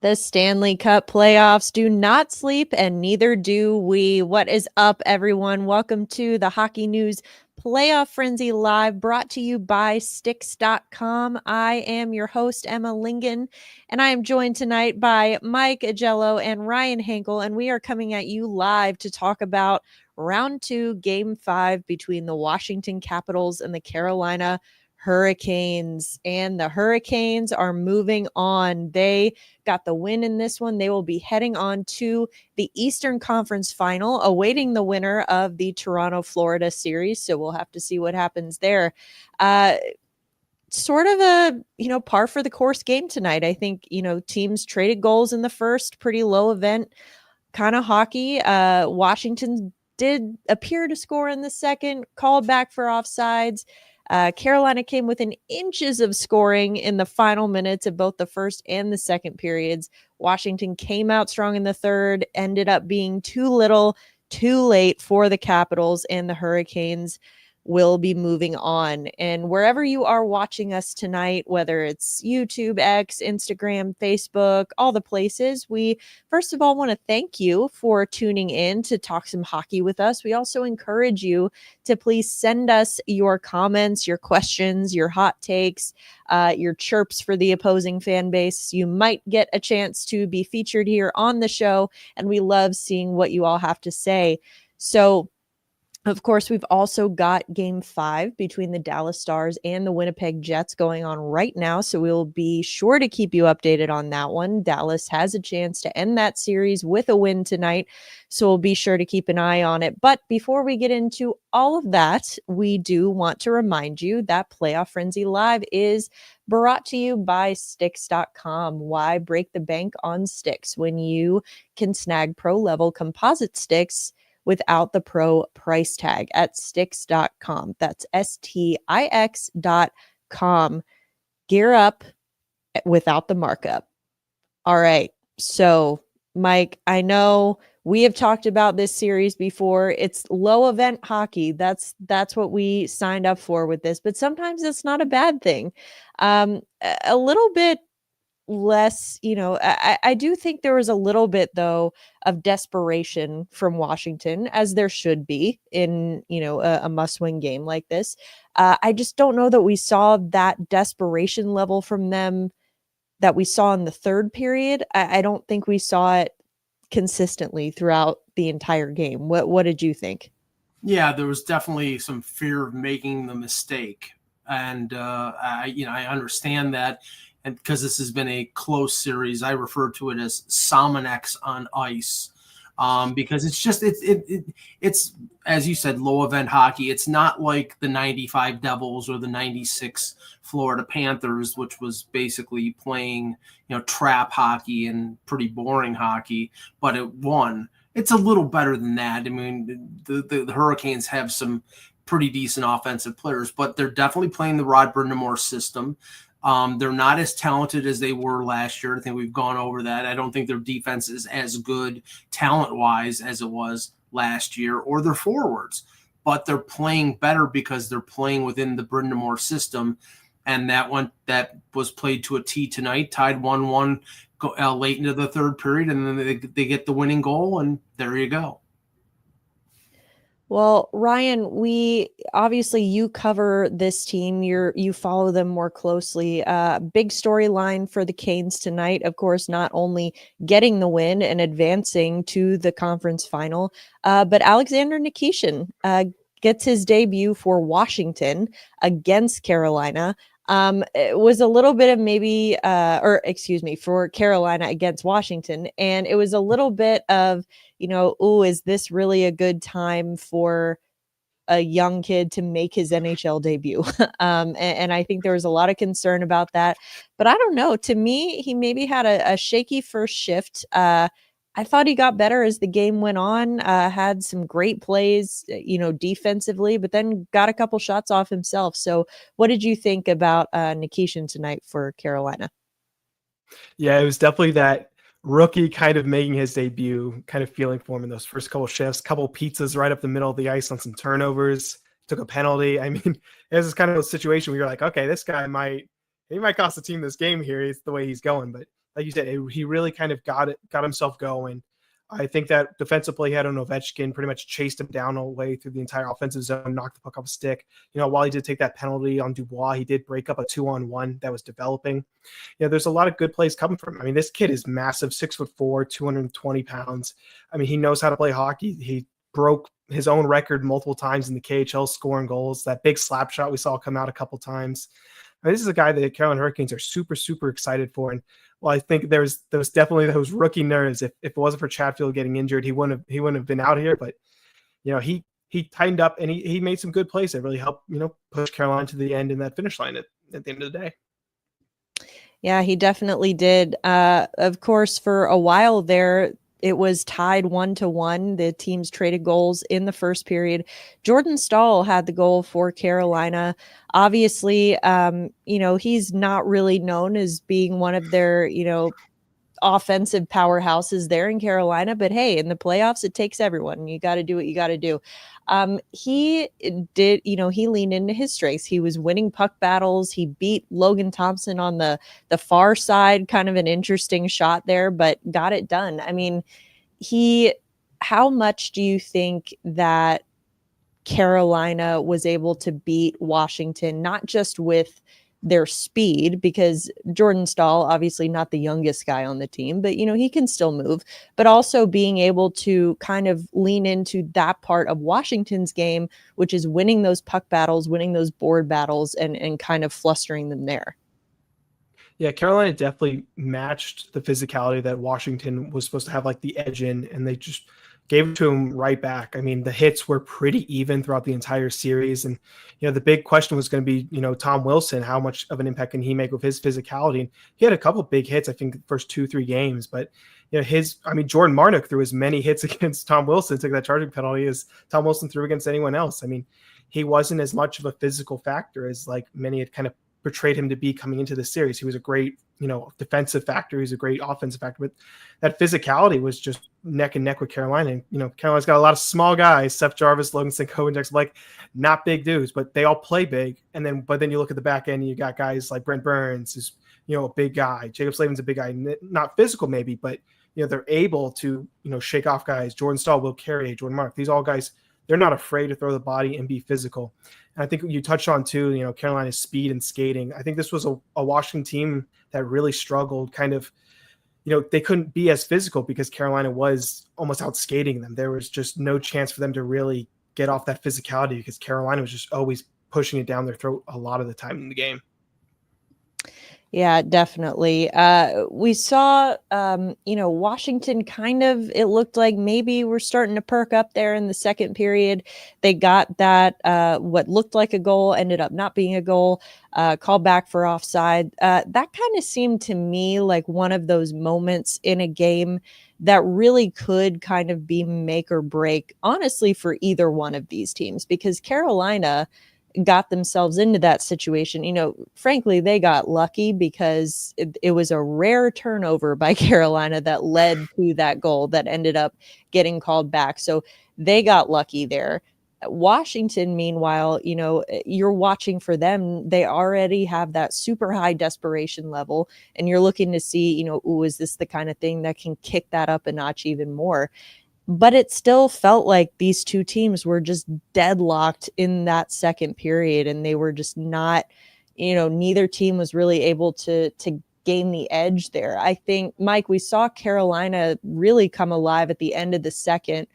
The Stanley Cup Playoffs do not sleep, and neither do we. What is up, everyone? Welcome to the Hockey News Playoff Frenzy Live, brought to you by Sticks.com. I am your host, Emma Lingen, and I am joined tonight by Mike Agello and Ryan Henkel, and we are coming at you live to talk about Round 2, Game 5 between the Washington Capitals and the Carolina Hurricanes. And the Hurricanes are moving on. They got the win in this one. They will be heading on to the Eastern Conference Final, awaiting the winner of the Toronto-Florida series. So we'll have to see what happens there. Sort of a, par for the course game tonight. I think, teams traded goals in the first, pretty low event kind of hockey. Washington did appear to score in the second, called back for offsides. Carolina came within inches of scoring in the final minutes of both the first and the second periods. Washington came out strong in the third, ended up being too little, too late for the Capitals, and the Hurricanes will be moving on. And wherever you are watching us tonight, whether it's YouTube, X, Instagram, Facebook, all the places, we first of all want to thank you for tuning in to talk some hockey with us. We also encourage you to please send us your comments, your questions, your hot takes, your chirps for the opposing fan base. You might get a chance to be featured here on the show, and we love seeing what you all have to say. So, of course, we've also got Game 5 between the Dallas Stars and the Winnipeg Jets going on right now, so we'll be sure to keep you updated on that one. Dallas has a chance to end that series with a win tonight, so we'll be sure to keep an eye on it. But before we get into all of that, we do want to remind you that Playoff Frenzy Live is brought to you by Sticks.com. Why break the bank on sticks when you can snag pro-level composite sticks without the pro price tag at Sticks.com. That's STIX.com. Gear up without the markup. All right. So, Mike, I know we have talked about this series before. It's low event hockey. That's what we signed up for with this, but sometimes it's not a bad thing. A little bit less, I do think there was a little bit, though, of desperation from Washington, as there should be in, a must-win game like this. I just don't know that we saw that desperation level from them that we saw in the third period. I don't think we saw it consistently throughout the entire game. What did you think? Yeah, there was definitely some fear of making the mistake. And, I understand that. And because this has been a close series, I refer to it as Salmonex on ice, because it's as you said, low event hockey. It's not like the '95 Devils or the '96 Florida Panthers, which was basically playing trap hockey and pretty boring hockey, but it won. It's a little better than that. I mean, the Hurricanes have some pretty decent offensive players, but they're definitely playing the Rod Brind'Amour system. They're not as talented as they were last year. I think we've gone over that. I don't think their defense is as good talent-wise as it was last year, or their forwards. But they're playing better because they're playing within the Brind'Amour system. And that was played to a T tonight, tied 1-1 late into the third period, and then they get the winning goal, and there you go. Well, Ryan, you cover this team. You follow them more closely. Big storyline for the Canes tonight, of course, not only getting the win and advancing to the conference final, but Alexander Nikishin gets his debut for Washington against Carolina. It was a little bit of for Carolina against Washington. And it was a little bit of, is this really a good time for a young kid to make his NHL debut? And I think there was a lot of concern about that. But I don't know. To me, he maybe had a shaky first shift. I thought he got better as the game went on, had some great plays, defensively, but then got a couple shots off himself. So what did you think about Nikishin tonight for Carolina? Yeah, it was definitely that rookie kind of making his debut, kind of feeling for him in those first couple shifts, couple pizzas right up the middle of the ice on some turnovers, took a penalty. I mean, it was kind of a situation where you're like, okay, this guy might cost the team this game here. It's the way he's going. But like you said, he really kind of got himself going. I think that defensive play he had on Ovechkin pretty much chased him down all the way through the entire offensive zone, knocked the puck off a stick. While he did take that penalty on Dubois, he did break up a 2-on-1 that was developing. There's a lot of good plays coming from him. I mean, this kid is massive, 6'4", 220 pounds. I mean, he knows how to play hockey. He broke his own record multiple times in the KHL scoring goals. That big slap shot we saw come out a couple times. I mean, this is a guy that the Carolina Hurricanes are super, super excited for. And well, I think there's definitely those rookie nerves. If it wasn't for Chatfield getting injured, he wouldn't have been out here. But he tightened up and he made some good plays that really helped push Carolina to the end in that finish line at the end of the day. Yeah, he definitely did. Of course, for a while there, it was tied 1-1. The teams traded goals in the first period. Jordan Staal had the goal for Carolina. Obviously, he's not really known as being one of their, offensive powerhouses there in Carolina, but hey, in the playoffs, it takes everyone. You got to do what you got to do. He did, he leaned into his strengths. He was winning puck battles. He beat Logan Thompson on the far side, kind of an interesting shot there, but got it done. I mean, how much do you think that Carolina was able to beat Washington, not just with their speed, because Jordan Staal, obviously not the youngest guy on the team, but he can still move, but also being able to kind of lean into that part of Washington's game, which is winning those puck battles, winning those board battles, and kind of flustering them there. Yeah, Carolina definitely matched the physicality that Washington was supposed to have like the edge in, and they just gave it to him right back. I mean, the hits were pretty even throughout the entire series. And, the big question was going to be, Tom Wilson, how much of an impact can he make with his physicality? And he had a couple of big hits, I think, the first 2-3 games. But, Jordan Marnick threw as many hits against Tom Wilson, took that charging penalty, as Tom Wilson threw against anyone else. I mean, he wasn't as much of a physical factor as like many had kind of portrayed him to be coming into the series. He was a great, defensive factor. He's a great offensive factor, but that physicality was just neck and neck with Carolina. And, Carolina's got a lot of small guys, Seth Jarvis, Logan Stanko, and Jackson Blake, not big dudes, but they all play big. But then you look at the back end and you got guys like Brent Burns, who's, a big guy. Jacob Slavin's a big guy, not physical maybe, but, they're able to, shake off guys. Jordan Staal, Will Carrier, Jordan Mark, these all guys, they're not afraid to throw the body and be physical. And I think you touched on too, Carolina's speed and skating. I think this was a Washington team that really struggled kind of, they couldn't be as physical because Carolina was almost out skating them. There was just no chance for them to really get off that physicality because Carolina was just always pushing it down their throat a lot of the time in the game. Yeah, definitely. We saw, Washington kind of, it looked like maybe we're starting to perk up there in the second period. They got that, what looked like a goal ended up not being a goal, called back for offside. That kind of seemed to me like one of those moments in a game that really could kind of be make or break, honestly, for either one of these teams, because Carolina got themselves into that situation. Frankly, they got lucky because it was a rare turnover by Carolina that led to that goal that ended up getting called back. So they got lucky there. Washington, meanwhile, you're watching for them. They already have that super high desperation level, and you're looking to see, is this the kind of thing that can kick that up a notch even more? But it still felt like these two teams were just deadlocked in that second period, and they were just not, neither team was really able to gain the edge there. I think, Mike, we saw Carolina really come alive at the end of the second.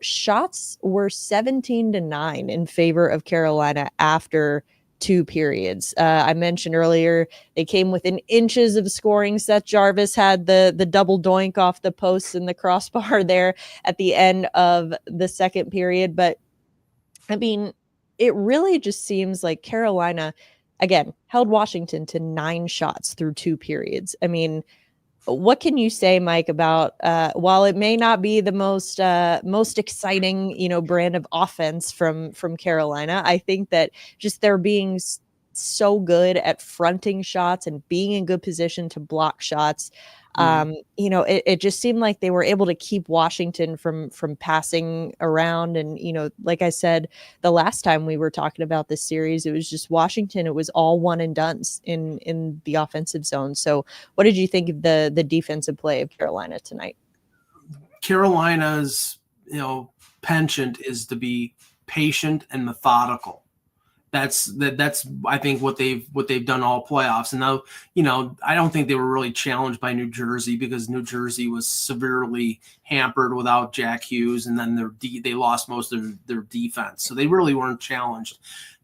Shots were 17-9 in favor of Carolina after 2 periods. I mentioned earlier they came within inches of scoring. Seth Jarvis had the double doink off the posts and the crossbar there at the end of the second period. But I mean, it really just seems like Carolina, again, held Washington to 9 shots through 2 periods. I mean, what can you say, Mike, about while it may not be the most exciting, brand of offense from Carolina, I think that just there being so good at fronting shots and being in good position to block shots. You know, it just seemed like they were able to keep Washington from passing around. And, you know, like I said, the last time we were talking about this series, it was just Washington. It was all one and dones in the offensive zone. So what did you think of the defensive play of Carolina tonight? Carolina's, you know, penchant is to be patient and methodical. That's I think what they've done all playoffs. And now, you know, I don't think they were really challenged by New Jersey, because New Jersey was severely hampered without Jack Hughes, and then they lost most of their defense, so they really weren't challenged.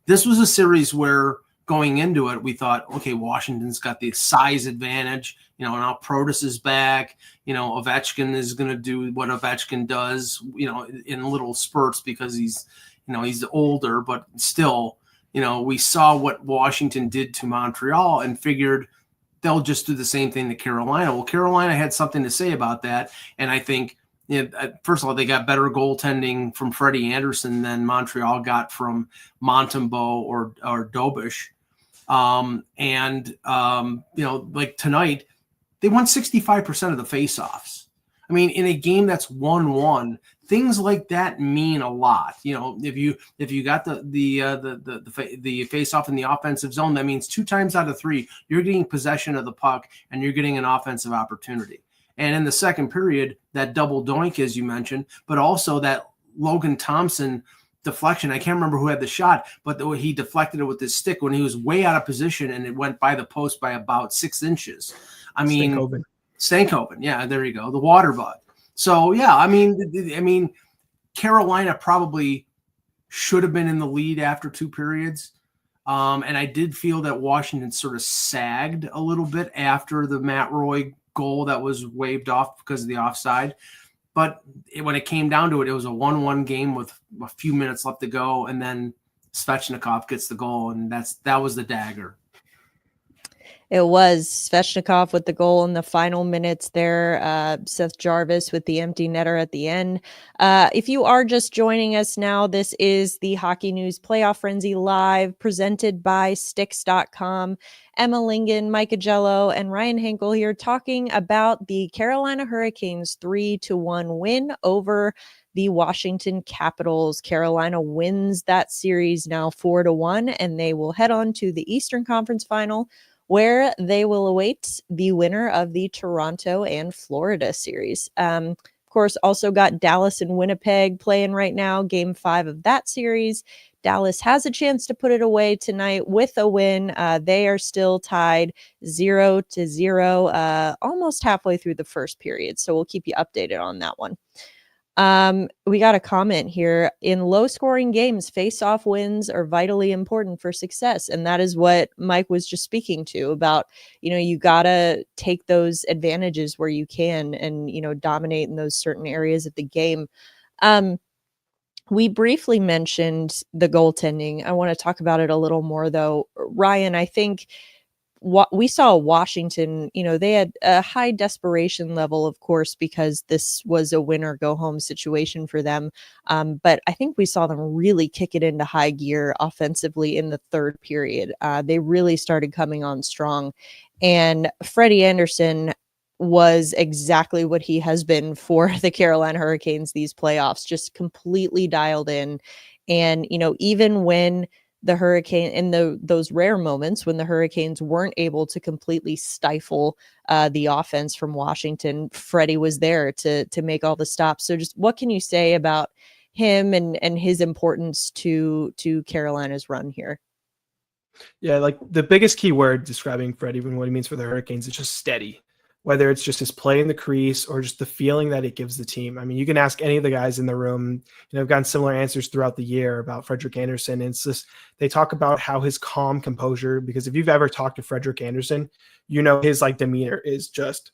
This was a series where, going into it, we thought, okay, Washington's got the size advantage. You know, now Protas is back. You know, Ovechkin is going to do what Ovechkin does, you know, in little spurts, because he's older, but still. You know, we saw what Washington did to Montreal and figured they'll just do the same thing to Carolina. Well, Carolina had something to say about that. And I think, you know, first of all, they got better goaltending from Freddie Anderson than Montreal got from Montembeault or Dobish. You know, like tonight, they won 65% of the faceoffs. I mean, in a game that's 1-1, things like that mean a lot. You know, if you got the face off in the offensive zone, that means 2 times out of 3 you're getting possession of the puck and you're getting an offensive opportunity. And in the second period, that double doink, as you mentioned, but also that Logan Thompson deflection. I can't remember who had the shot, but he deflected it with his stick when he was way out of position, and it went by the post by about 6 inches. I mean, Stankoven. Yeah, there you go. The water bug. So, yeah, I mean, Carolina probably should have been in the lead after 2 periods. And I did feel that Washington sort of sagged a little bit after the Matt Roy goal that was waved off because of the offside. But when it came down to it, it was a 1-1 game with a few minutes left to go. And then Svechnikov gets the goal, and that was the dagger. It was Svechnikov with the goal in the final minutes there. Seth Jarvis with the empty netter at the end. If you are just joining us now, this is the Hockey News Playoff Frenzy Live, presented by Sticks.com. Emma Lingen, Micah Jello, and Ryan Henkel here talking about the Carolina Hurricanes 3-1 win over the Washington Capitals. Carolina wins that series now 4-1, and they will head on to the Eastern Conference Final, where they will await the winner of the Toronto and Florida series. Of course, also got Dallas and Winnipeg playing right now, game 5 of that series. Dallas has a chance to put it away tonight with a win. They are still tied 0-0, almost halfway through the first period. So we'll keep you updated on that one. We got a comment here. In low scoring games, face-off wins are vitally important for success. And that is what Mike was just speaking to about, you know, you got to take those advantages where you can and, you know, dominate in those certain areas of the game. We briefly mentioned the goaltending. I want to talk about it a little more, though. Ryan, I think what we saw Washington, you know, they had a high desperation level, of course, because this was a win or go home situation for them. But I think we saw them really kick it into high gear offensively in the third period. They really started coming on strong. And Freddie Anderson was exactly what he has been for the Carolina Hurricanes these playoffs, just completely dialed in. And, you know, even when the Hurricane in those rare moments when the Hurricanes weren't able to completely stifle the offense from Washington, Freddie was there to make all the stops. So just what can you say about him and his importance to Carolina's run here? Yeah, like the biggest key word describing Freddie and what he means for the Hurricanes is just steady. Whether it's just his play in the crease or just the feeling that it gives the team. I mean, you can ask any of the guys in the room, you know, I've gotten similar answers throughout the year about Frederik Andersen. And it's just, they talk about how his calm composure, because if you've ever talked to Frederik Andersen, you know, his like demeanor is just,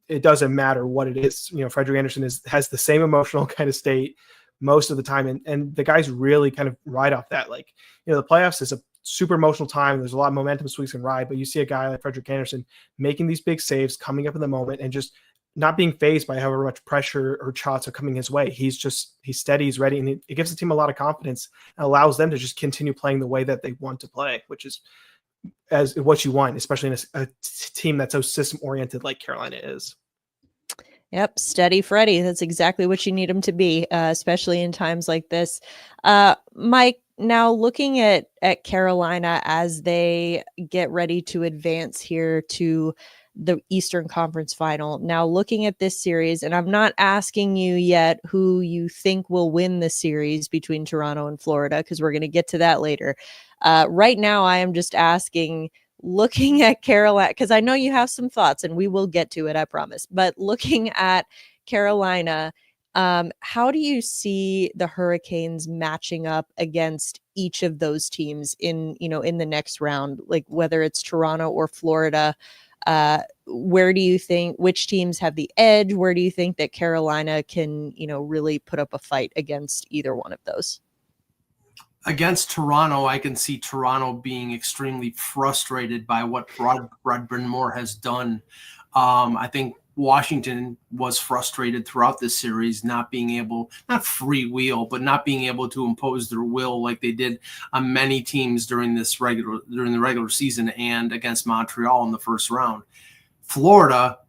it doesn't matter what it is. You know, Frederik Andersen has the same emotional kind of state most of the time. And the guys really kind of ride off that. Like, you know, the playoffs is a super emotional time. There's a lot of momentum swings can ride, but you see a guy like Frederik Andersen making these big saves, coming up in the moment, and just not being phased by however much pressure or shots are coming his way. He's steady, he's ready, and it gives the team a lot of confidence and allows them to just continue playing the way that they want to play, which is as what you want, especially in a team that's so system oriented like Carolina is. Yep, steady Freddy. That's exactly what you need him to be, especially in times like this. Mike, now looking at Carolina as they get ready to advance here to the Eastern Conference Final. Now looking at this series, and I'm not asking you yet who you think will win the series between Toronto and Florida, because we're going to get to that later. Right now, I am just asking, looking at Carolina, because I know you have some thoughts and we will get to it, I promise. But looking at Carolina, how do you see the Hurricanes matching up against each of those teams in the next round, like whether it's Toronto or Florida? Where do you think, which teams have the edge? Where do you think that Carolina can, really put up a fight against either one of those? Against Toronto, I can see Toronto being extremely frustrated by what Brad Brind'Amour has done. I think Washington was frustrated throughout this series, not being able, not freewheel, but not being able to impose their will like they did on many teams during the regular season and against Montreal in the first round. Florida,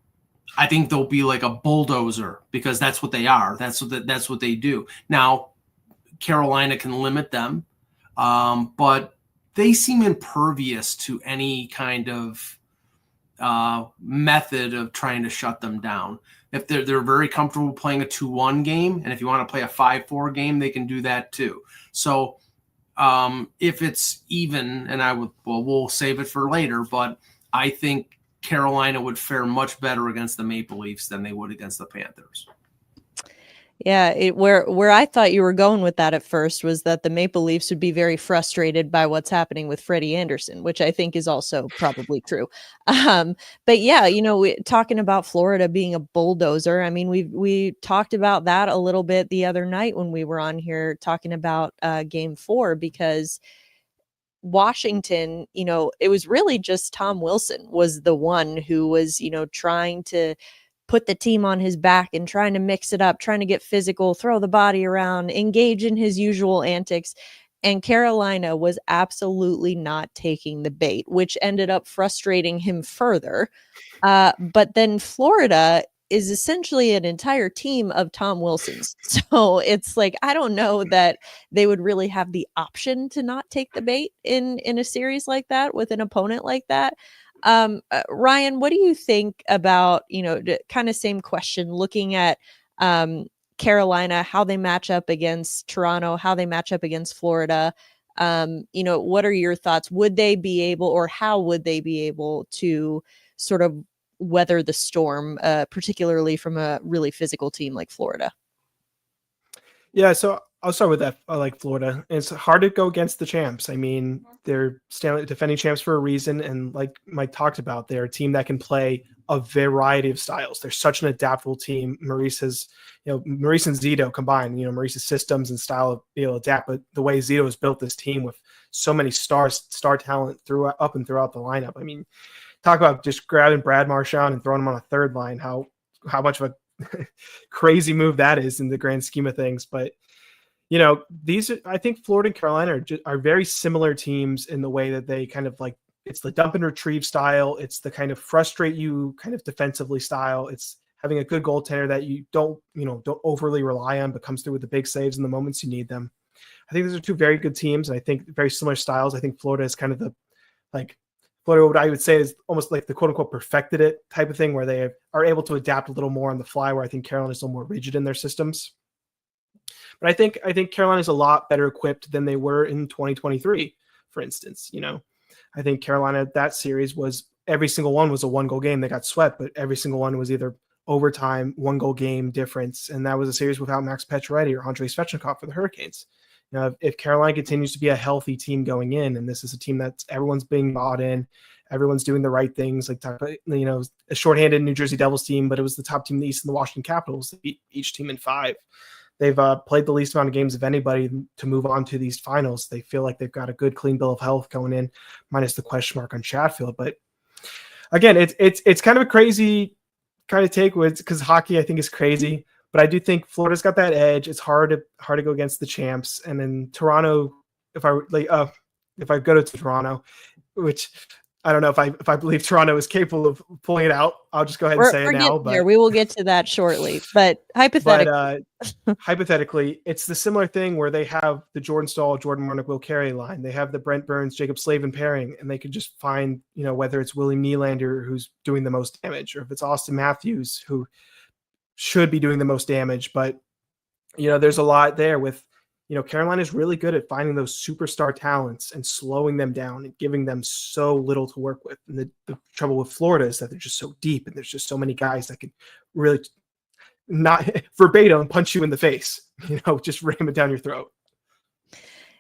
I think they'll be like a bulldozer because that's what they are. That's what they do. Now, Carolina can limit them, but they seem impervious to any kind of method of trying to shut them down. If they're very comfortable playing a 2-1 game, and if you want to play a 5-4 game, they can do that too. So if it's even, and we'll save it for later, but I think Carolina would fare much better against the Maple Leafs than they would against the Panthers. Yeah, where I thought you were going with that at first was that the Maple Leafs would be very frustrated by what's happening with Freddie Anderson, which I think is also probably true. But yeah, talking about Florida being a bulldozer, I mean, we talked about that a little bit the other night when we were on here talking about Game 4, because Washington, it was really just Tom Wilson was the one who was, trying to put the team on his back and trying to mix it up, trying to get physical, throw the body around, engage in his usual antics. And Carolina was absolutely not taking the bait, which ended up frustrating him further. But then Florida is essentially an entire team of Tom Wilsons. So it's like, I don't know that they would really have the option to not take the bait in a series like that with an opponent like that. Ryan, what do you think about, kind of same question, looking at Carolina, how they match up against Toronto, how they match up against Florida? What are your thoughts? Would they be able, or how would they be able to sort of weather the storm, particularly from a really physical team like Florida? Yeah, so I'll start with that. I like Florida. It's hard to go against the champs. I mean, they're defending champs for a reason, and like Mike talked about, they're a team that can play a variety of styles. They're such an adaptable team. Maurice and Zito combined, Maurice's systems and style of being able to adapt, but the way Zito has built this team with so many star talent up and throughout the lineup. I mean, talk about just grabbing Brad Marchand and throwing him on a third line, how much of a crazy move that is in the grand scheme of things. But I think Florida and Carolina are very similar teams in the way that they kind of like, it's the dump and retrieve style. It's the kind of frustrate you kind of defensively style. It's having a good goaltender that you don't overly rely on, but comes through with the big saves in the moments you need them. I think those are two very good teams, and I think very similar styles. I think Florida is kind of Florida, what I would say is almost like the quote unquote perfected it type of thing, where they are able to adapt a little more on the fly, where I think Carolina is a little more rigid in their systems. But I think Carolina is a lot better equipped than they were in 2023, for instance. I think Carolina, that series was, every single one was a 1-goal game. They got swept, but every single one was either overtime, 1-goal game difference. And that was a series without Max Pacioretty or Andrei Svechnikov for the Hurricanes. If Carolina continues to be a healthy team going in, and this is a team that everyone's being bought in, everyone's doing the right things, like, a shorthanded New Jersey Devils team, but it was the top team in the East and the Washington Capitals that beat each team in 5. They've played the least amount of games of anybody to move on to these finals. They feel like they've got a good, clean bill of health going in, minus the question mark on Chatfield. But again, it's kind of a crazy kind of take was because hockey I think is crazy, but I do think Florida's got that edge. It's hard to go against the champs, and then Toronto. If I go to Toronto, which I don't know if I believe Toronto is capable of pulling it out. I'll just go ahead and say it now. But we will get to that shortly. But hypothetically, hypothetically, it's the similar thing where they have the Jordan Staal, Jordan Marnick, Will Carey line. They have the Brent Burns, Jacob Slavin pairing, and they could just find, whether it's Willie Nylander who's doing the most damage, or if it's Austin Matthews who should be doing the most damage. But there's a lot there with. Carolina is really good at finding those superstar talents and slowing them down and giving them so little to work with. And the trouble with Florida is that they're just so deep and there's just so many guys that can really not verbatim punch you in the face, just ram it down your throat.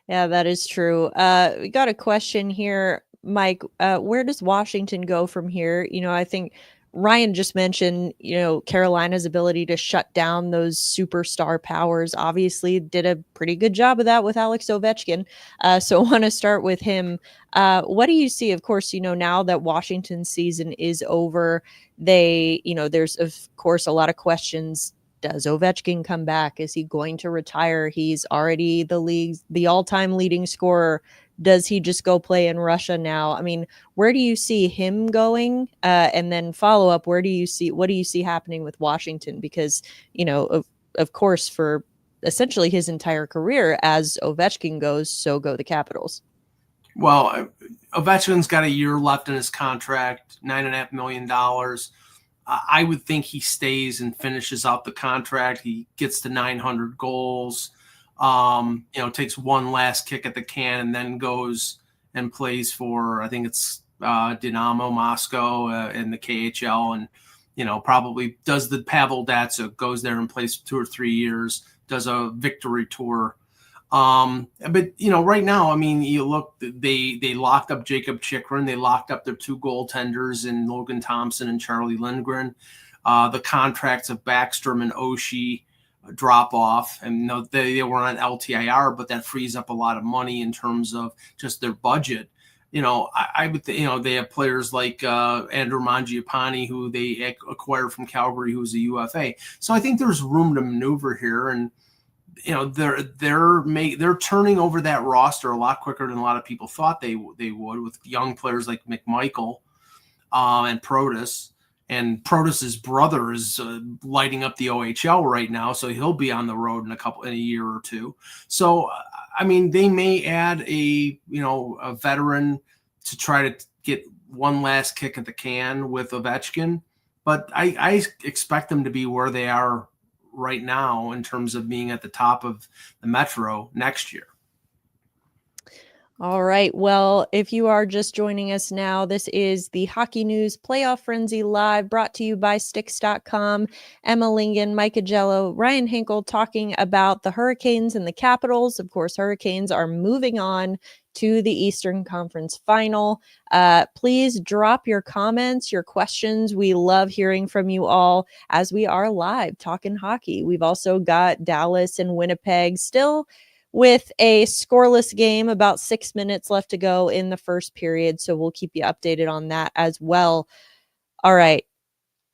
Yeah, that is true. We got a question here, Mike. Where does Washington go from here? I think Ryan just mentioned, Carolina's ability to shut down those superstar powers. Obviously did a pretty good job of that with Alex Ovechkin. So I want to start with him. What do you see? Of course, now that Washington's season is over, there's of course a lot of questions. Does Ovechkin come back? Is he going to retire? He's already the all-time leading scorer. Does he just go play in Russia now? I mean, where do you see him going? And then follow up, what do you see happening with Washington? Because, of course, for essentially his entire career, as Ovechkin goes, so go the Capitals. Well, Ovechkin's got a year left in his contract, $9.5 million. I would think he stays and finishes out the contract. He gets to 900 goals. Takes one last kick at the can and then goes and plays for, I think it's Dynamo Moscow in the KHL, and, probably does the Pavel Datsyuk, goes there and plays 2 or 3 years, does a victory tour. But, right now, I mean, you look, they locked up Jacob Chikrin. They locked up their 2 goaltenders in Logan Thompson and Charlie Lindgren. The contracts of Backstrom and Oshie drop off, and they were on LTIR, but that frees up a lot of money in terms of just their budget. I would they have players like Andrew Mangiapane, who they acquired from Calgary, who's a UFA. So I think there's room to maneuver here, and they're turning over that roster a lot quicker than a lot of people thought they would, with young players like McMichael and Protas. And Protas's brother is lighting up the OHL right now, so he'll be on the road in a year or two. So, I mean, they may add a veteran to try to get one last kick at the can with Ovechkin, but I expect them to be where they are right now in terms of being at the top of the Metro next year. All right. Well, if you are just joining us now, this is the Hockey News Playoff Frenzy Live, brought to you by Sticks.com. Emma Lingen, Mike Agello, Ryan Hinkle talking about the Hurricanes and the Capitals. Of course, Hurricanes are moving on to the Eastern Conference Final. Please drop your comments, your questions. We love hearing from you all as we are live talking hockey. We've also got Dallas and Winnipeg still with a scoreless game, about 6 minutes left to go in the first period. So we'll keep you updated on that as well. All right.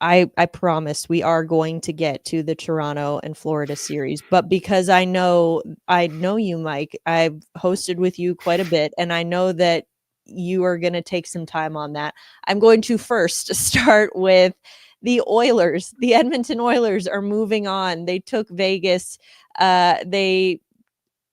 I promise we are going to get to the Toronto and Florida series, but because I know you, Mike, I've hosted with you quite a bit, and I know that you are going to take some time on that. I'm going to first start with the Oilers. The Edmonton Oilers are moving on. They took Vegas.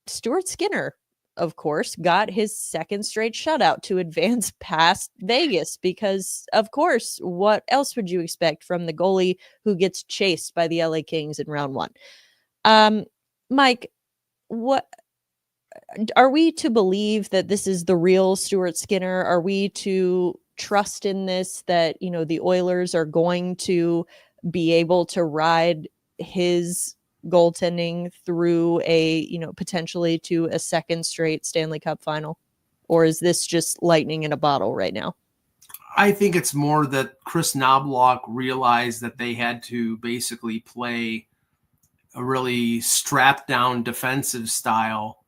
Stuart Skinner, of course, got his second straight shutout to advance past Vegas because, of course, what else would you expect from the goalie who gets chased by the LA Kings in round 1? Mike, what are we to believe that this is the real Stuart Skinner? Are we to trust in this, that, the Oilers are going to be able to ride his goaltending through potentially to a second straight Stanley Cup final? Or is this just lightning in a bottle right now? I think it's more that Chris Knobloch realized that they had to basically play a really strapped down defensive style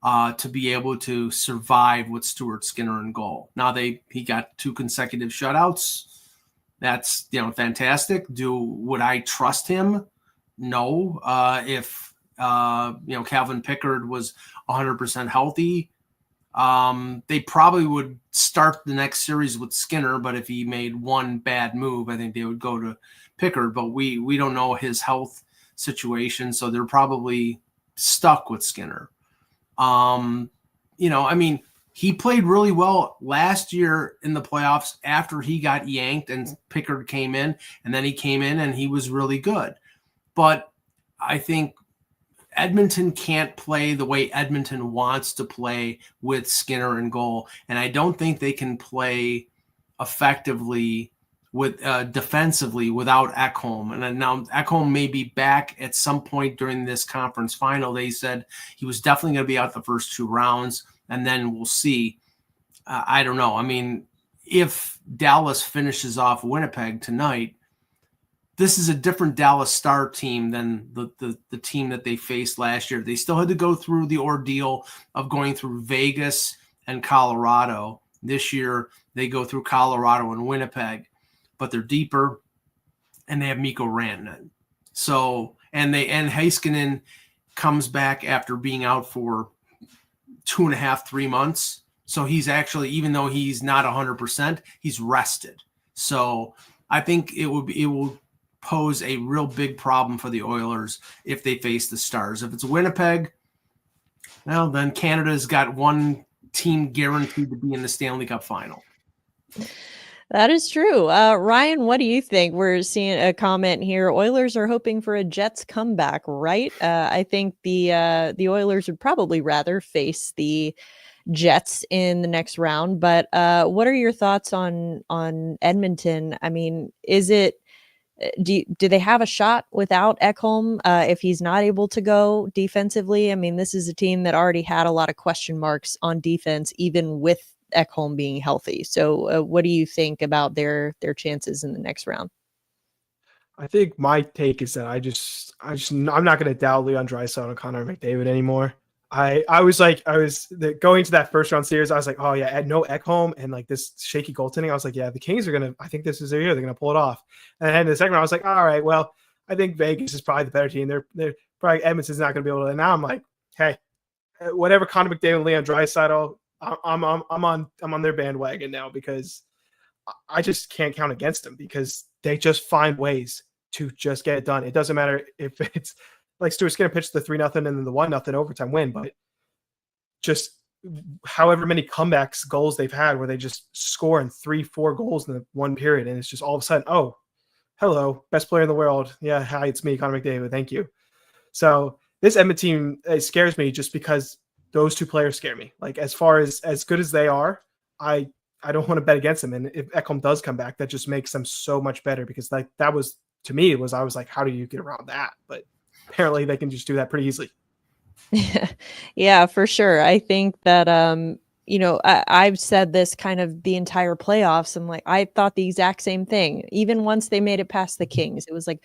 to be able to survive with Stuart Skinner in goal. Now he got 2 consecutive shutouts. That's, fantastic. Would I trust him? No. If Calvin Pickard was 100% healthy, they probably would start the next series with Skinner, but if he made one bad move, I think they would go to Pickard. But we don't know his health situation, so they're probably stuck with Skinner. He played really well last year in the playoffs after he got yanked and Pickard came in, and then he came in and he was really good. But I think Edmonton can't play the way Edmonton wants to play with Skinner in goal. And I don't think they can play effectively with defensively without Ekholm. And now Ekholm may be back at some point during this conference final. They said he was definitely going to be out the first 2 rounds, and then we'll see. I don't know. I mean, if Dallas finishes off Winnipeg tonight, this is a different Dallas Star team than the team that they faced last year. They still had to go through the ordeal of going through Vegas and Colorado. This year, they go through Colorado and Winnipeg, but they're deeper, and they have Mikko Rantanen. So, and Heiskanen comes back after being out for 2.5, 3 months. So he's actually, even though he's not 100%, he's rested. So I think it will pose a real big problem for the Oilers if they face the Stars. If it's Winnipeg, well, then Canada's got one team guaranteed to be in the Stanley Cup final. That is true. Ryan, what do you think? We're seeing a comment here. Oilers are hoping for a Jets comeback, right? I think the Oilers would probably rather face the Jets in the next round. But what are your thoughts on Edmonton? I mean, is it do they have a shot without Ekholm if he's not able to go defensively? I mean, this is a team that already had a lot of question marks on defense, even with Ekholm being healthy. So what do you think about their chances in the next round? I think my take is that I'm not going to doubt Leon Draisaitl and Connor McDavid anymore. Going to that first round series. I was like, oh yeah, no Ekholm and like this shaky goaltending. I was like, yeah, the Kings are gonna. I think this is their year. They're gonna pull it off. And then in the second round, I was like, all right, well, I think Vegas is probably the better team. They're probably Edmonton's not gonna be able to. And now I'm like, hey, whatever Connor McDavid and Leon Draisaitl, I'm on their bandwagon now because I just can't count against them because they just find ways to just get it done. It doesn't matter if it's like Stuart Skinner pitched the 3-0 and then the 1-0 overtime win, but just however many comebacks goals they've had where they just score in 3-4 goals in the one period. And it's just all of a sudden, oh, hello, best player in the world. Yeah. Hi, it's me, Connor McDavid. Thank you. So this Edmonton team, it scares me just because those two players scare me. Like as far as good as they are, I don't want to bet against them. And if Ekholm does come back, that just makes them so much better because like that was, to me, I was like, how do you get around that? But apparently they can just do that pretty easily. Yeah, for sure. I think that, I've said this kind of the entire playoffs. I'm like, I thought the exact same thing. Even once they made it past the Kings, it was like,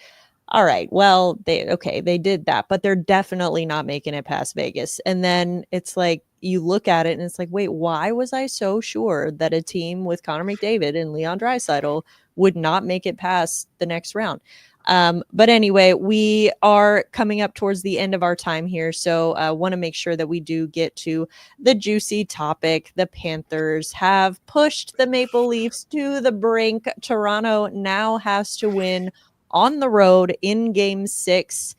all right, well, they did that, but they're definitely not making it past Vegas. And then it's like, you look at it and it's like, wait, why was I so sure that a team with Connor McDavid and Leon Draisaitl would not make it past the next round? But anyway, we are coming up towards the end of our time here. So I want to make sure that we do get to the juicy topic. The Panthers have pushed the Maple Leafs to the brink. Toronto now has to win on the road in Game 6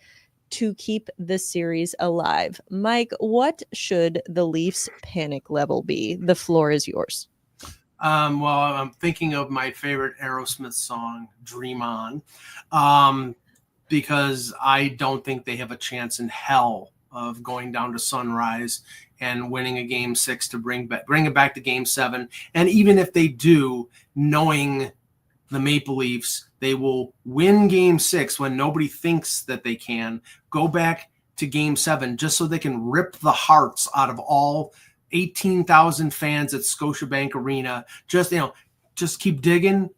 to keep the series alive. Mike, what should the Leafs panic level be? The floor is yours. Well, I'm thinking of my favorite Aerosmith song, Dream On, because I don't think they have a chance in hell of going down to Sunrise and winning a Game 6 to bring it back to Game 7. And even if they do, knowing the Maple Leafs, they will win Game 6 when nobody thinks that they can, go back to Game 7 just so they can rip the hearts out of all 18,000 fans at Scotiabank Arena. Just keep digging.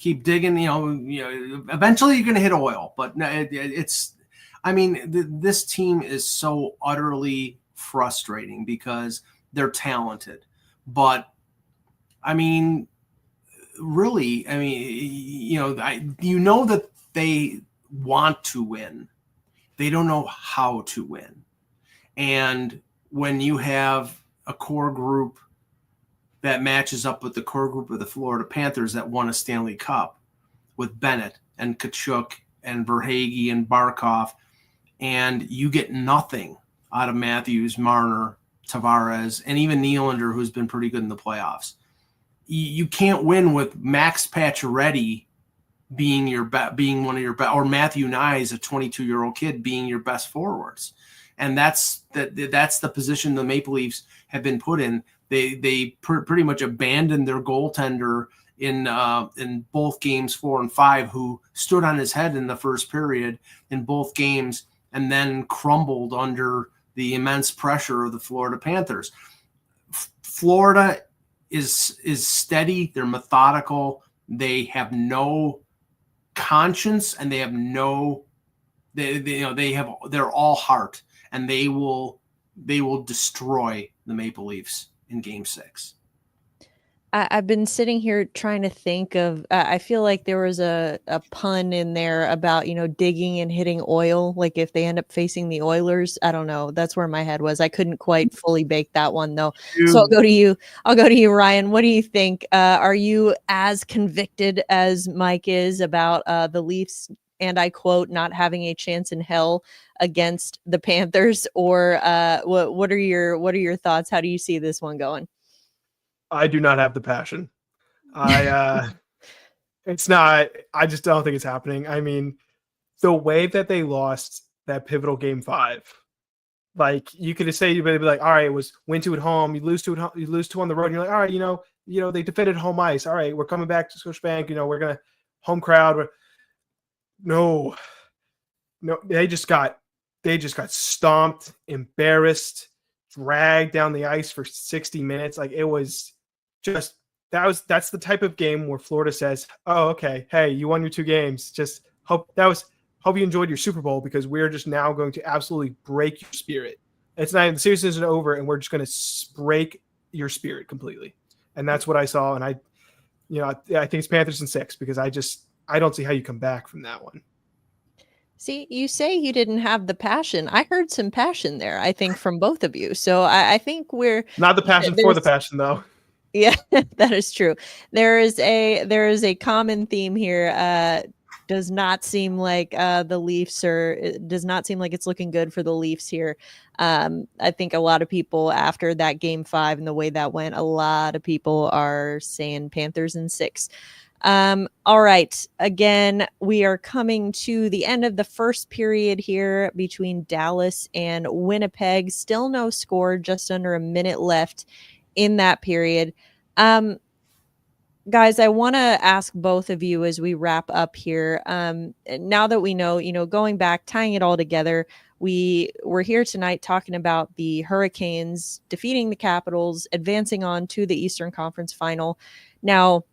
Eventually you're going to hit oil, but this team is so utterly frustrating because they're talented, but I mean, really, I mean, you know that they want to win. They don't know how to win. And when you have a core group that matches up with the core group of the Florida Panthers that won a Stanley Cup with Bennett and Kachuk and Verhaeghe and Barkov, and you get nothing out of Matthews, Marner, Tavares, and even Nylander, who's been pretty good in the playoffs. You can't win with Max Pacioretty being one of your best, or Matthew Nyes, a 22-year-old kid, being your best forwards. And that's the position the Maple Leafs have been put in. They pretty much abandoned their goaltender in both games 4 and 5, who stood on his head in the first period in both games and then crumbled under the immense pressure of the Florida Panthers. Florida is steady. They're methodical. They have no conscience, and they're all heart, and they will destroy the Maple Leafs in Game 6. I've been sitting here trying to think of, I feel like there was a pun in there about, digging and hitting oil. Like if they end up facing the Oilers, I don't know. That's where my head was. I couldn't quite fully bake that one though. So I'll go to you, Ryan. What do you think? Are you as convicted as Mike is about the Leafs, and I quote, not having a chance in hell against the Panthers? Or what are your thoughts? How do you see this one going? I do not have the passion. It's not, I just don't think it's happening. I mean, the way that they lost that pivotal Game 5, like you could say, you'd be like, all right, it was win 2 at home, you lose 2 on the road. And you're like, all right, they defended home ice. All right, we're coming back to Scotiabank. We're going to home crowd. No, they just got stomped, embarrassed, dragged down the ice for 60 minutes. Like it was just, that's the type of game where Florida says, oh, okay, hey, you won your 2 games. Just hope you enjoyed your Super Bowl, because we're just now going to absolutely break your spirit. It's not, the series isn't over, and we're just going to break your spirit completely. And that's what I saw. And I think it's Panthers in 6, because I don't see how you come back from that one. See, you say you didn't have the passion. I heard some passion there, I think, from both of you. So I think we're not the passion for the passion, though. Yeah, that is true. There is a common theme here. Does not seem like the Leafs it does not seem like it's looking good for the Leafs here. I think a lot of people, after that Game 5 and the way that went, a lot of people are saying Panthers in 6. All right. Again, we are coming to the end of the first period here between Dallas and Winnipeg. Still no score, just under a minute left in that period. Guys, I want to ask both of you as we wrap up here. Now that we know, going back, tying it all together, we're here tonight talking about the Hurricanes defeating the Capitals, advancing on to the Eastern Conference Final. Now,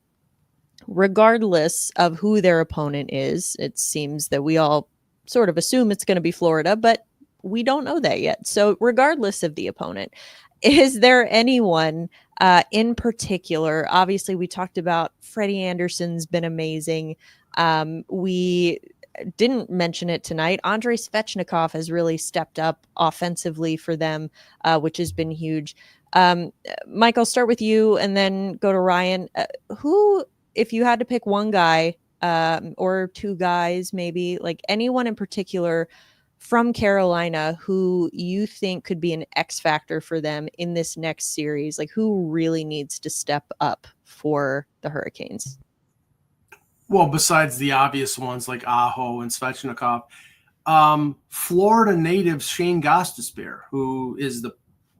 regardless of who their opponent is, it seems that we all sort of assume it's going to be Florida, but we don't know that yet. So regardless of the opponent, is there anyone in particular? Obviously, we talked about Freddie Anderson's been amazing. We didn't mention it tonight. Andrei Svechnikov has really stepped up offensively for them, which has been huge. Mike, I'll start with you and then go to Ryan. Who, if you had to pick one guy or 2 guys, maybe, like anyone in particular from Carolina who you think could be an X factor for them in this next series, like who really needs to step up for the Hurricanes? Well, besides the obvious ones like Aho and Svechnikov, Florida native Shane Gostisbehere, who is the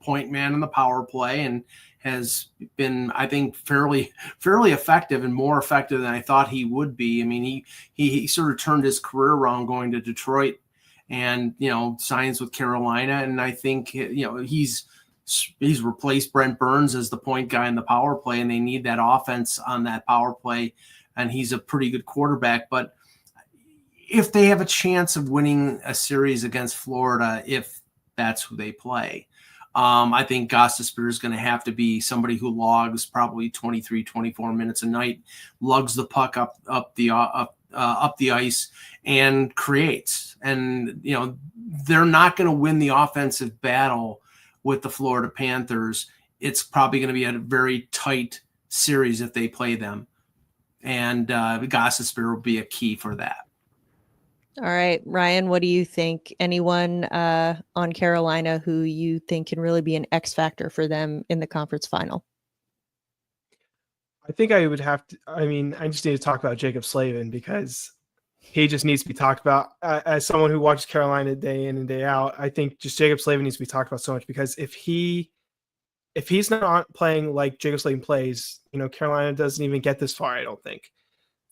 point man in the power play and has been, I think, fairly effective, and more effective than I thought he would be. I mean, he sort of turned his career around going to Detroit and, signs with Carolina. And I think, he's replaced Brent Burns as the point guy in the power play, and they need that offense on that power play. And he's a pretty good quarterback. But if they have a chance of winning a series against Florida, if that's who they play, I think Gostisbehere is going to have to be somebody who logs probably 23, 24 minutes a night, lugs the puck up the ice and creates. And, you know, they're not going to win the offensive battle with the Florida Panthers. It's probably going to be a very tight series if they play them. And Gostisbehere will be a key for that. All right, Ryan, what do you think? Anyone on Carolina who you think can really be an X factor for them in the conference final? I think I would have to. I mean, I just need to talk about Jacob Slavin because he just needs to be talked about. As someone who watches Carolina day in and day out, I think just Jacob Slavin needs to be talked about so much because if he's not playing like Jacob Slavin plays, you know, Carolina doesn't even get this far. I don't think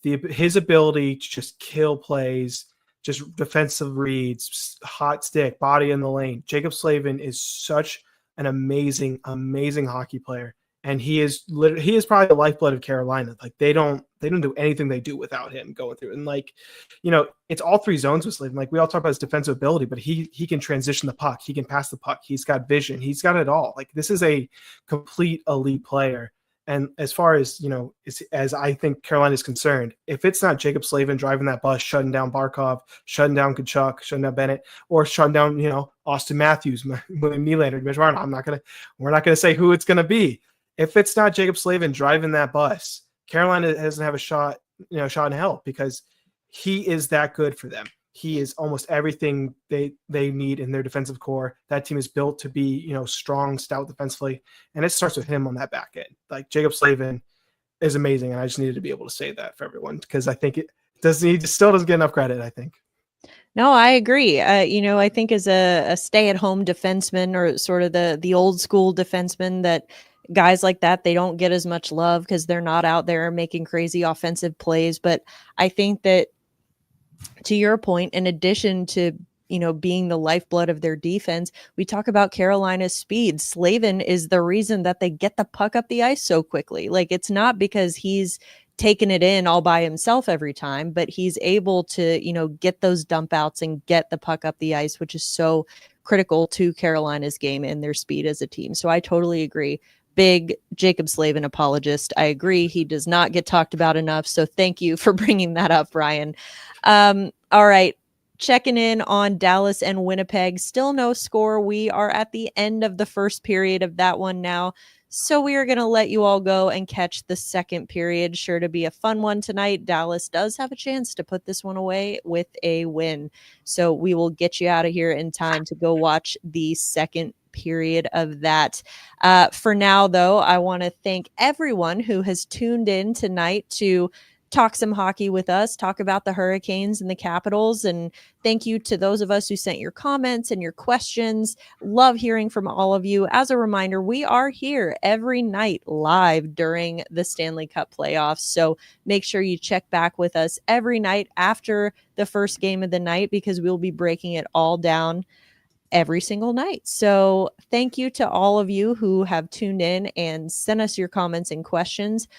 his ability to just kill plays, just defensive reads, hot stick, body in the lane. Jacob Slavin is such an amazing hockey player. And he is probably the lifeblood of Carolina. Like they don't do anything they do without him going through. And like, you know, it's all three zones with Slavin. Like we all talk about his defensive ability, but he can transition the puck. He can pass the puck. He's got vision. He's got it all. Like this is a complete elite player. And as far as, you know, as I think Carolina is concerned, if it's not Jacob Slavin driving that bus, shutting down Barkov, shutting down Kachuk, shutting down Bennett, or shutting down, you know, Austin Matthews, William Nylander, Mitch Marner, we're not going to say who it's going to be. If it's not Jacob Slavin driving that bus, Carolina doesn't have a shot in hell because he is that good for them. He is almost everything they need in their defensive core. That team is built to be, you know, strong, stout defensively, and it starts with him on that back end. Like Jacob Slavin is amazing, and I just needed to be able to say that for everyone because I think he still doesn't get enough credit, I think. No, I agree. You know, I think as a stay-at-home defenseman or sort of the old school defenseman that guys like that, they don't get as much love because they're not out there making crazy offensive plays. But I think that to your point, in addition to, you know, being the lifeblood of their defense, we talk about Carolina's speed. Slavin is the reason that they get the puck up the ice so quickly. Like it's not because he's taking it in all by himself every time, but he's able to, you know, get those dump outs and get the puck up the ice, which is so critical to Carolina's game and their speed as a team. So I totally agree. Big Jacob Slavin apologist. I agree. He does not get talked about enough. So thank you for bringing that up, Ryan. All right. Checking in on Dallas and Winnipeg. Still no score. We are at the end of the first period of that one now. So we are going to let you all go and catch the second period. Sure to be a fun one tonight. Dallas does have a chance to put this one away with a win. So we will get you out of here in time to go watch the second period of that. For now, though, I want to thank everyone who has tuned in tonight to talk some hockey with us, talk about the Hurricanes and the Capitals. And thank you to those of us who sent your comments and your questions. Love hearing from all of you. As a reminder, we are here every night live during the Stanley Cup playoffs. So make sure you check back with us every night after the first game of the night because we'll be breaking it all down every single night. So thank you to all of you who have tuned in and sent us your comments and questions.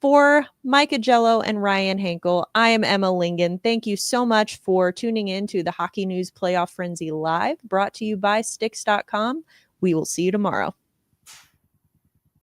For Micah Jello and Ryan Hankel, I am Emma Lingen. Thank you so much for tuning in to the Hockey News Playoff Frenzy Live, brought to you by Sticks.com. We will see you tomorrow.